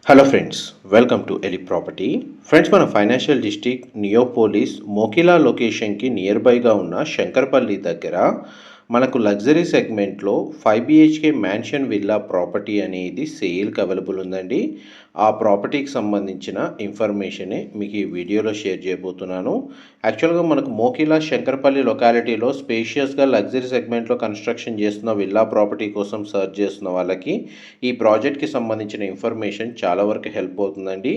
Hello friends, welcome to Eli property. Friends, మన financial district Neopolis Mokila లొకేషన్కి near బైగా ఉన్న శంకర్పల్లి దగ్గర మనకు లగ్జరీ సెగ్మెంట్లో 5 BHK మ్యాన్షన్ విల్లా ప్రాపర్టీ అనేది సేల్కి అవైలబుల్ ఉందండి. ఆ ప్రాపర్టీకి సంబంధించిన ఇన్ఫర్మేషనే మీకు ఈ వీడియోలో షేర్ చేయబోతున్నాను. యాక్చువల్గా మనకు మోకిలా శంకర్పల్లి లొకాలిటీలో స్పేషియస్గా లగ్జరీ సెగ్మెంట్లో కన్స్ట్రక్షన్ చేస్తున్న విల్లా ప్రాపర్టీ కోసం సర్చ్ చేస్తున్న వాళ్ళకి ఈ ప్రాజెక్ట్కి సంబంధించిన ఇన్ఫర్మేషన్ చాలా వరకు హెల్ప్ అవుతుందండి.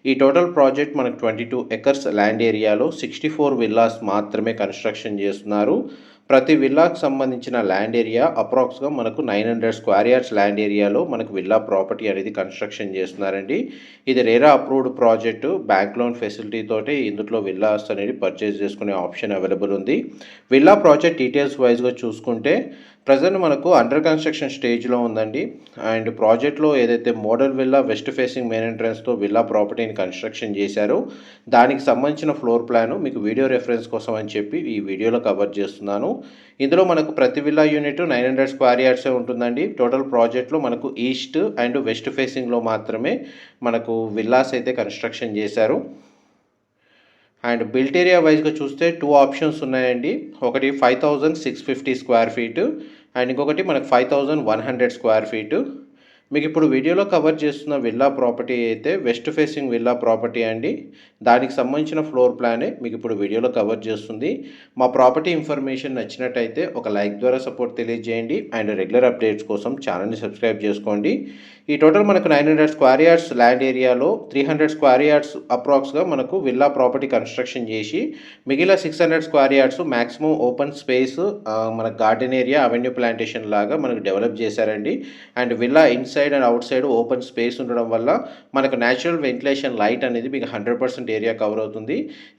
ఈ టోటల్ ప్రాజెక్ట్ మనకు 22 ఎకర్స్ ల్యాండ్ ఏరియాలో 64 విల్లాస్ మాత్రమే కన్స్ట్రక్షన్ చేస్తున్నారు. ప్రతి విల్లాకు సంబంధించిన ల్యాండ్ ఏరియా అప్రాక్స్గా మనకు 900 స్క్వేర్ యార్డ్స్ ల్యాండ్ ఏరియాలో మనకు విల్లా ప్రాపర్టీ అనేది కన్స్ట్రక్షన్ చేస్తున్నారండి. ఇది RERA approved project. Bank loan facility తోటి ఇందులో విల్లాస్ అనేది పర్చేస్ చేసుకునే ఆప్షన్ అవైలబుల్ ఉంది. విల్లా ప్రాజెక్ట్ డీటెయిల్స్ వైజ్గా చూసుకుంటే ప్రజెంట్ మనకు అండర్ కన్స్ట్రక్షన్ స్టేజ్లో ఉందండి. అండ్ ప్రాజెక్ట్లో ఏదైతే model villa west facing main ఎంట్రన్స్తో విల్లా ప్రాపర్టీని కన్స్ట్రక్షన్ చేశారో దానికి సంబంధించిన ఫ్లోర్ ప్లాను మీకు వీడియో రెఫరెన్స్ కోసం అని చెప్పి ఈ వీడియోలో కవర్ చేస్తున్నాను. ఇందులో మనకు ప్రతి విల్లా యూనిట్ 900 స్క్వేర్ యార్డ్సే ఉంటుందండి. టోటల్ ప్రాజెక్ట్లో మనకు ఈస్ట్ అండ్ వెస్ట్ ఫేసింగ్లో మాత్రమే మనకు విల్లాస్ అయితే కన్స్ట్రక్షన్ చేశారు. అండ్ బిల్ట్ ఏరియా వైజ్గా చూస్తే 2 ఆప్షన్స్ ఉన్నాయండి. ఒకటి 5650 స్క్వేర్ ఫీటు అండ్ ఇంకొకటి మనకు 5100 స్క్వేర్ ఫీటు. మీకు ఇప్పుడు వీడియోలో కవర్ చేస్తున్న విల్లా ప్రాపర్టీ అయితే వెస్ట్ ఫేసింగ్ విల్లా ప్రాపర్టీ అండి. దానికి సంబంధించిన ఫ్లోర్ ప్లానే మీకు ఇప్పుడు వీడియోలో కవర్ చేస్తుంది. మా ప్రాపర్టీ ఇన్ఫర్మేషన్ నచ్చినట్టయితే ఒక లైక్ ద్వారా సపోర్ట్ తెలియజేయండి అండ్ రెగ్యులర్ అప్డేట్స్ కోసం ఛానల్ని సబ్స్క్రైబ్ చేసుకోండి. ఈ టోటల్ మనకు 900 స్క్వేర్ యార్డ్స్ ల్యాండ్ ఏరియాలో 300 స్క్వేర్ యార్డ్స్ అప్రాక్స్గా మనకు విల్లా ప్రాపర్టీ కన్స్ట్రక్షన్ చేసి మిగిలిన 600 square yards maximum open space మన గార్డెన్ ఏరియా అవెన్యూ ప్లాంటేషన్ లాగా మనకు డెవలప్ చేశారండి. And villa inside and out side open space ఉండడం వల్ల మనకు న్యాచురల్ వెంటిలేషన్ లైట్ అనేది మీకు 100% ఏరియా కవర్ అవుతుంది.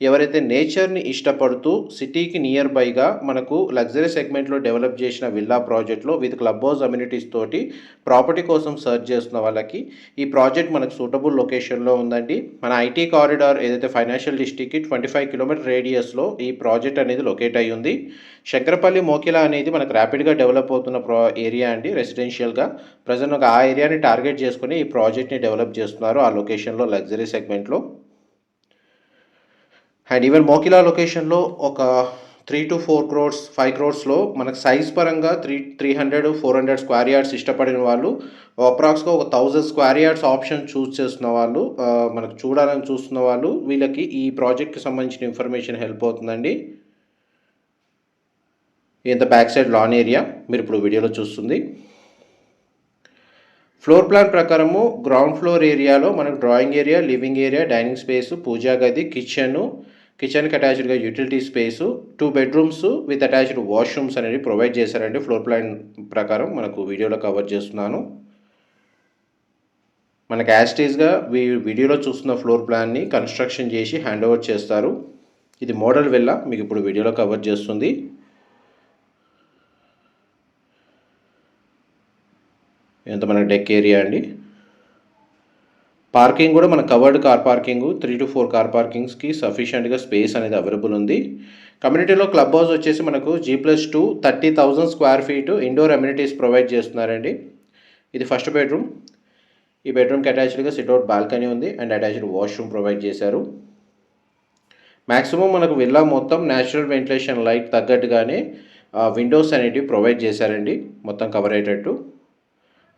ఎవరైతే నేచర్ని ఇష్టపడుతూ సిటీకి నియర్ బైగా మనకు లగ్జరీ సెగ్మెంట్లో డెవలప్ చేసిన విల్లా ప్రాజెక్ట్లో విత్ క్లబ్ హౌస్ అమ్యూనిటీస్ తోటి ప్రాపర్టీ కోసం సర్చ్ చేస్తున్న వాళ్ళకి ఈ ప్రాజెక్ట్ మనకు సూటబుల్ లొకేషన్లో ఉందండి. మన ఐటీ కారిడార్ ఏదైతే ఫైనాన్షియల్ డిస్ట్రిక్ట్కి 25 కిలోమీటర్ రేడియస్లో ఈ ప్రాజెక్ట్ అనేది లొకేట్ అయ్యి ఉంది. శంకరపల్లి మోకిలా అనేది మనకు ర్యాపిడ్గా డెవలప్ అవుతున్న ఏరియా అండి రెసిడెన్షియల్గా. ప్రజెంట్ ఒక ఆ ఏరియాని టార్గెట్ చేసుకుని ఈ ప్రాజెక్ట్ని డెవలప్ చేస్తున్నారు ఆ లొకేషన్లో లగ్జరీ సెగ్మెంట్లో. అండ్ ఈవెన్ మోకిలా లొకేషన్లో ఒక 3 to 4 crores 5 crores మనకు సైజ్ పరంగా 300-400 స్క్వేర్ యార్డ్స్ ఇష్టపడిన వాళ్ళు అప్రాక్స్గా ఒక 1000 స్క్వేర్ యార్డ్స్ ఆప్షన్ చూస్ చేస్తున్న వాళ్ళు మనకు చూడాలని చూస్తున్న వాళ్ళు వీళ్ళకి ఈ ప్రాజెక్ట్కి సంబంధించిన ఇన్ఫర్మేషన్ హెల్ప్ అవుతుందండి. ఇంత బ్యాక్ సైడ్ లాన్ ఏరియా మీరు ఇప్పుడు వీడియోలో చూస్తుంది. ఫ్లోర్ ప్లాన్ ప్రకారము గ్రౌండ్ ఫ్లోర్ ఏరియాలో మనకు drawing area, living area, dining space, puja గది, కిచెన్కి అటాచ్డ్గా utility space, 2 bedrooms with attached washrooms అనేది ప్రొవైడ్ చేశారండి. ఫ్లోర్ ప్లాన్ ప్రకారం మనకు వీడియోలో కవర్ చేస్తున్నాను. మనకు యాస్టీస్గా వీడియోలో చూస్తున్న ఫ్లోర్ ప్లాన్ని కన్స్ట్రక్షన్ చేసి హ్యాండ్ ఓవర్ చేస్తారు. ఇది మోడల్ విల్లా మీకు ఇప్పుడు వీడియోలో కవర్ చేస్తుంది. ఎంత మనకు డెక్ ఏరియా అండి. పార్కింగ్ కూడా మన covered car parking 3 to 4 car పార్కింగ్స్కి సఫిషియెంట్గా స్పేస్ అనేది అవైలబుల్ ఉంది. కమ్యూనిటీలో క్లబ్ హౌస్ వచ్చేసి మనకు G+2 30,000 square feet indoor amenities provide చేస్తున్నారండి. ఇది ఫస్ట్ బెడ్రూమ్. ఈ బెడ్రూమ్కి అటాచ్డ్గా సిట్అవుట్ బాల్కనీ ఉంది అండ్ అటాచ్డ్ వాష్రూమ్ ప్రొవైడ్ చేశారు. మ్యాక్సిమం మనకు విల్లా మొత్తం న్యాచురల్ వెంటిలేషన్ లైట్ తగ్గట్టుగానే విండోస్ అనేటివి ప్రొవైడ్ చేశారండి మొత్తం కవర్ అయ్యేటట్టు.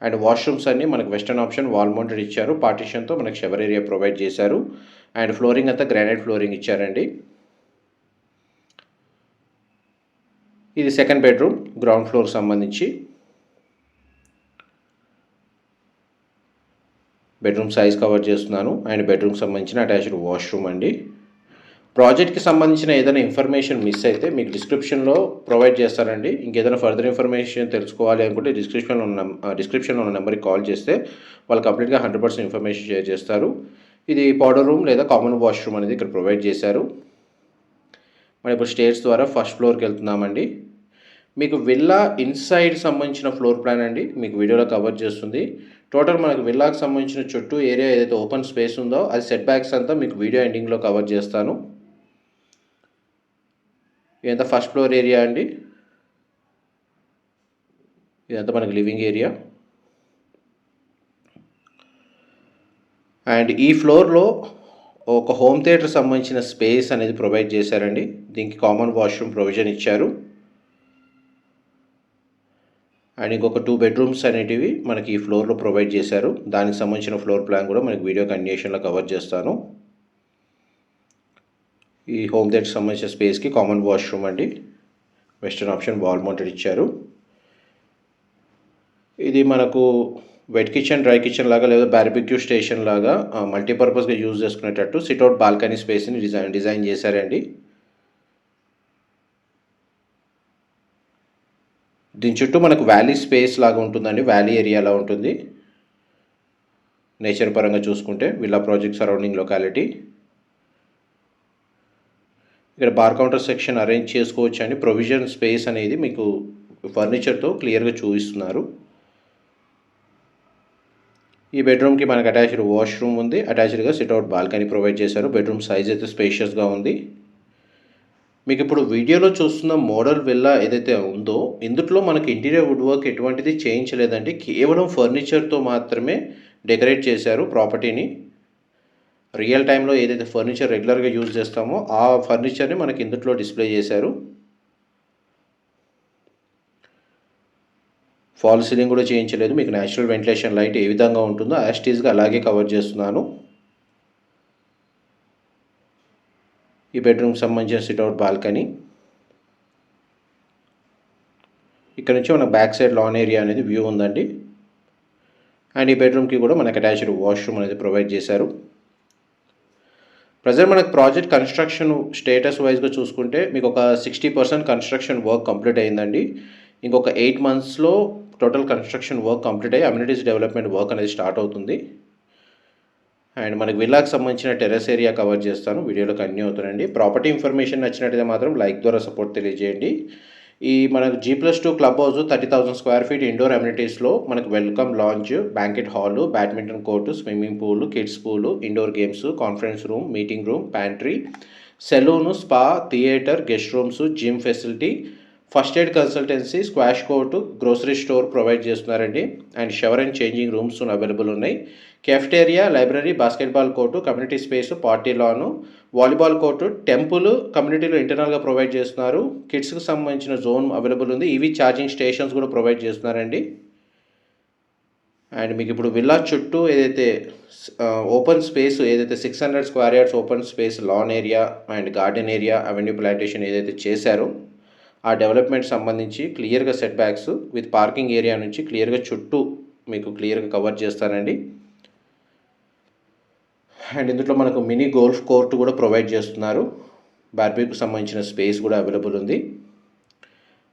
అండ్ వాష్రూమ్స్ అన్నీ మనకు వెస్టర్న్ ఆప్షన్ వాల్ మౌంటెడ్ ఇచ్చారు. పార్టిషన్తో మనకు షవర్ ఏరియా ప్రొవైడ్ చేశారు. అండ్ ఫ్లోరింగ్ అంతా గ్రానైట్ ఫ్లోరింగ్ ఇచ్చారండి. ఇది సెకండ్ బెడ్రూమ్ గ్రౌండ్ ఫ్లోర్ సంబంధించి. బెడ్రూమ్ సైజ్ కవర్ చేస్తున్నాను అండ్ బెడ్రూమ్కి సంబంధించిన అటాచ్డ్ వాష్రూమ్ అండి. ప్రాజెక్ట్కి సంబంధించిన ఏదైనా ఇన్ఫర్మేషన్ మిస్ అయితే మీకు డిస్క్రిప్షన్లో ప్రొవైడ్ చేస్తారండి. ఇంకేదైనా ఫర్దర్ ఇన్ఫర్మేషన్ తెలుసుకోవాలి అనుకుంటే డిస్క్రిప్షన్లో ఉన్న నెంబర్కి కాల్ చేస్తే వాళ్ళు కంప్లీట్గా 100% ఇన్ఫర్మేషన్ షేర్ చేస్తారు. ఇది పౌడర్ రూమ్ లేదా కామన్ వాష్రూమ్ అనేది ఇక్కడ ప్రొవైడ్ చేశారు. మనం ఇప్పుడు స్టేర్స్ ద్వారా ఫస్ట్ ఫ్లోర్కి వెళ్తున్నామండి. మీకు విల్లా ఇన్సైడ్ సంబంధించిన ఫ్లోర్ ప్లాన్ అండి మీకు వీడియోలో కవర్ చేస్తుంది. టోటల్ మనకు విల్లాకి సంబంధించిన చుట్టూ ఏరియా ఏదైతే ఓపెన్ స్పేస్ ఉందో అది సెట్ బ్యాక్స్ అంతా మీకు వీడియో ఎండింగ్లో కవర్ చేస్తాను. ఇదంతా ఫస్ట్ ఫ్లోర్ ఏరియా అండి. ఇదంతా మనకి లివింగ్ ఏరియా. అండ్ ఈ ఫ్లోర్లో ఒక హోమ్ థియేటర్ సంబంధించిన స్పేస్ అనేది ప్రొవైడ్ చేశారండి. దీనికి కామన్ వాష్రూమ్ ప్రొవిజన్ ఇచ్చారు. అండ్ ఇంకొక 2 బెడ్రూమ్స్ అనేటివి మనకి ఈ ఫ్లోర్లో ప్రొవైడ్ చేశారు. దానికి సంబంధించిన ఫ్లోర్ ప్లాన్ కూడా మనకి వీడియో కంటిన్యూషన్లో కవర్ చేస్తాను. ఈ హోమ్ థియేటర్ సంబంధించిన స్పేస్కి కామన్ వాష్రూమ్ అండి. వెస్టర్న్ ఆప్షన్ వాల్ మౌంటెడ్ ఇచ్చారు. ఇది మనకు వెట్ కిచెన్, డ్రై కిచెన్ లాగా లేదా బార్బిక్యూ స్టేషన్ లాగా మల్టీపర్పస్గా యూజ్ చేసుకునేటట్టు సిట్అవుట్ బాల్కనీ స్పేస్ని డిజైన్ చేశారండి. దీని చుట్టూ మనకు వ్యాలీ స్పేస్ లాగా ఉంటుందండి. వ్యాలీ ఏరియాలా ఉంటుంది నేచర్ పరంగా చూసుకుంటే. Villa project surrounding locality. ఇక్కడ బార్ కౌంటర్ సెక్షన్ అరేంజ్ చేసుకోవచ్చు అండి. ప్రొవిజన్ స్పేస్ అనేది మీకు ఫర్నిచర్తో క్లియర్గా చూపిస్తున్నారు. ఈ బెడ్రూమ్కి మనకు అటాచ్డ్ వాష్రూమ్ ఉంది. అటాచ్డ్గా సిట్అవుట్ బాల్కనీ ప్రొవైడ్ చేశారు. బెడ్రూమ్ సైజ్ అయితే స్పేషియస్గా ఉంది. మీకు ఇప్పుడు వీడియోలో చూస్తున్న మోడల్ విల్లా ఏదైతే ఉందో ఇందులో మనకి ఇంటీరియర్ వుడ్ వర్క్ ఎటువంటిది చేయించలేదండి. కేవలం ఫర్నిచర్తో మాత్రమే డెకరేట్ చేశారు ప్రాపర్టీని. రియల్ టైంలో ఏదైతే ఫర్నిచర్ రెగ్యులర్గా యూజ్ చేస్తామో ఆ ఫర్నిచర్ని మనకి ఇందులో డిస్ప్లే చేశారు. ఫాల్ సీలింగ్ కూడా చేయించలేదు. మీకు న్యాచురల్ వెంటిలేషన్ లైట్ ఏ విధంగా ఉంటుందో యాస్టీస్గా అలాగే కవర్ చేస్తున్నాను. ఈ బెడ్రూమ్కి సంబంధించిన సిట్అవుట్ బాల్కనీ. ఇక్కడ నుంచి మన బ్యాక్ సైడ్ లాన్ ఏరియా అనేది వ్యూ ఉందండి. అండ్ ఈ బెడ్రూమ్కి కూడా మనకు అటాచ్డ్ వాష్రూమ్ అనేది ప్రొవైడ్ చేశారు. ప్రజెంట్ మనకు ప్రాజెక్ట్ కన్స్ట్రక్షన్ స్టేటస్ వైజ్గా చూసుకుంటే మీకు ఒక 60% కన్స్ట్రక్షన్ వర్క్ కంప్లీట్ అయిందండి. ఇంకొక 8 monthsలో టోటల్ కన్స్ట్రక్షన్ వర్క్ కంప్లీట్ అయ్యి అమ్యూనిటీస్ డెవలప్మెంట్ వర్క్ అనేది స్టార్ట్ అవుతుంది. అండ్ మనకి విల్లాకి సంబంధించిన టెర్రస్ ఏరియా కవర్ చేస్తాను. వీడియోలో కంటిన్యూ అవుతానండి. ప్రాపర్టీ ఇన్ఫర్మేషన్ నచ్చినట్టయితే మాత్రం లైక్ ద్వారా సపోర్ట్ తెలియజేయండి. ఈ మనకు G+2 club house 30,000 square feet indoor అమ్యూనిటీస్లో మనకు welcome lounge, banquet hall, badminton court, swimming pool, kids pool, indoor games, conference room, meeting room, pantry, salon, spa, theatre, guest rooms, gym facility, first aid consultancy, squash court, grocery store provide చేస్తున్నారండి. And shower and changing rooms available ఉన్నాయి. Cafeteria, library, basketball court, community space, party lawn, volleyball court, temple కమ్యూనిటీలో ఇంటర్నల్గా provide చేస్తున్నారు. కిడ్స్కి సంబంధించిన zone available ఉంది. EV charging stations కూడా provide చేస్తున్నారండి. అండ్ మీకు ఇప్పుడు విల్లా చుట్టూ ఏదైతే ఓపెన్ స్పేస్ ఏదైతే 600 square yards open space lawn area and garden area, avenue plantation ఏదైతే చేశారో ఆ డెవలప్మెంట్ సంబంధించి క్లియర్గా setbacks with parking area నుంచి క్లియర్గా చుట్టూ మీకు క్లియర్గా కవర్ చేస్తారండి. అండ్ ఇందులో మనకు మినీ గోల్ఫ్ కోర్టు కూడా ప్రొవైడ్ చేస్తున్నారు. బార్బీక్యూకి సంబంధించిన స్పేస్ కూడా అవైలబుల్ ఉంది.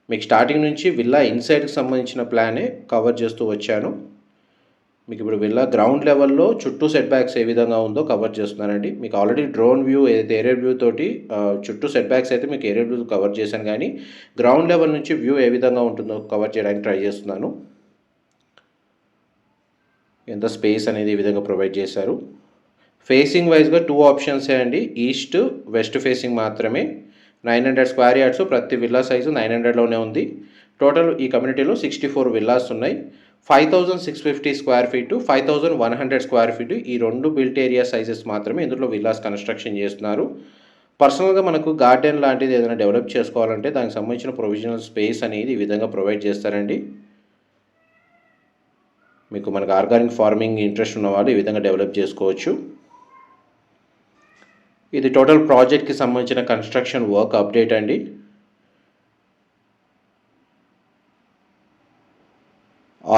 మీకు స్టార్టింగ్ నుంచి విల్లా ఇన్సైడ్కి సంబంధించిన ప్లానే కవర్ చేస్తూ వచ్చాను. మీకు ఇప్పుడు విల్లా గ్రౌండ్ లెవెల్లో చుట్టూ సెట్ బ్యాక్స్ ఏ విధంగా ఉందో కవర్ చేస్తున్నానండి. మీకు ఆల్రెడీ డ్రోన్ వ్యూ ఏదైతే ఏరియర్ వ్యూ తోటి చుట్టూ సెట్ బ్యాక్స్ అయితే మీకు ఏరియర్ వ్యూ కవర్ చేశాను, కానీ గ్రౌండ్ లెవెల్ నుంచి వ్యూ ఏ విధంగా ఉంటుందో కవర్ చేయడానికి ట్రై చేస్తున్నాను. ఎంత స్పేస్ అనేది ఈ విధంగా ప్రొవైడ్ చేశారు. ఫేసింగ్ వైజ్గా 2 ఆప్షన్సే అండి. ఈస్ట్, వెస్ట్ ఫేసింగ్ మాత్రమే. 900 స్క్వేర్ యార్డ్స్ ప్రతి విల్లా సైజు 900లోనే ఉంది. టోటల్ ఈ కమ్యూనిటీలో 64 విల్లాస్ ఉన్నాయి. 5,650 స్క్వేర్ ఫీటు, 5,100 స్క్వేర్ ఫీటు ఈ 2 బిల్ట్ ఏరియా సైజెస్ మాత్రమే ఇందులో విల్లాస్ కన్స్ట్రక్షన్ చేస్తున్నారు. పర్సనల్గా మనకు గార్డెన్ లాంటిది ఏదైనా డెవలప్ చేసుకోవాలంటే దానికి సంబంధించిన ప్రొవిజనల్ స్పేస్ అనేది ఈ విధంగా ప్రొవైడ్ చేస్తారండి. మీకు మనకు ఆర్గానిక్ ఫార్మింగ్ ఇంట్రెస్ట్ ఉన్న వాళ్ళు ఈ విధంగా డెవలప్ చేసుకోవచ్చు. ఇది టోటల్ ప్రాజెక్ట్కి సంబంధించిన కన్స్ట్రక్షన్ వర్క్ అప్డేట్ అండి.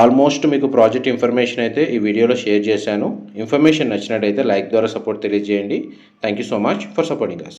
ఆల్మోస్ట్ మీకు ప్రాజెక్ట్ ఇన్ఫర్మేషన్ అయితే ఈ వీడియోలో షేర్ చేశాను. ఇన్ఫర్మేషన్ నచ్చినట్టయితే లైక్ ద్వారా సపోర్ట్ తెలియజేయండి. Thank you so much for supporting us.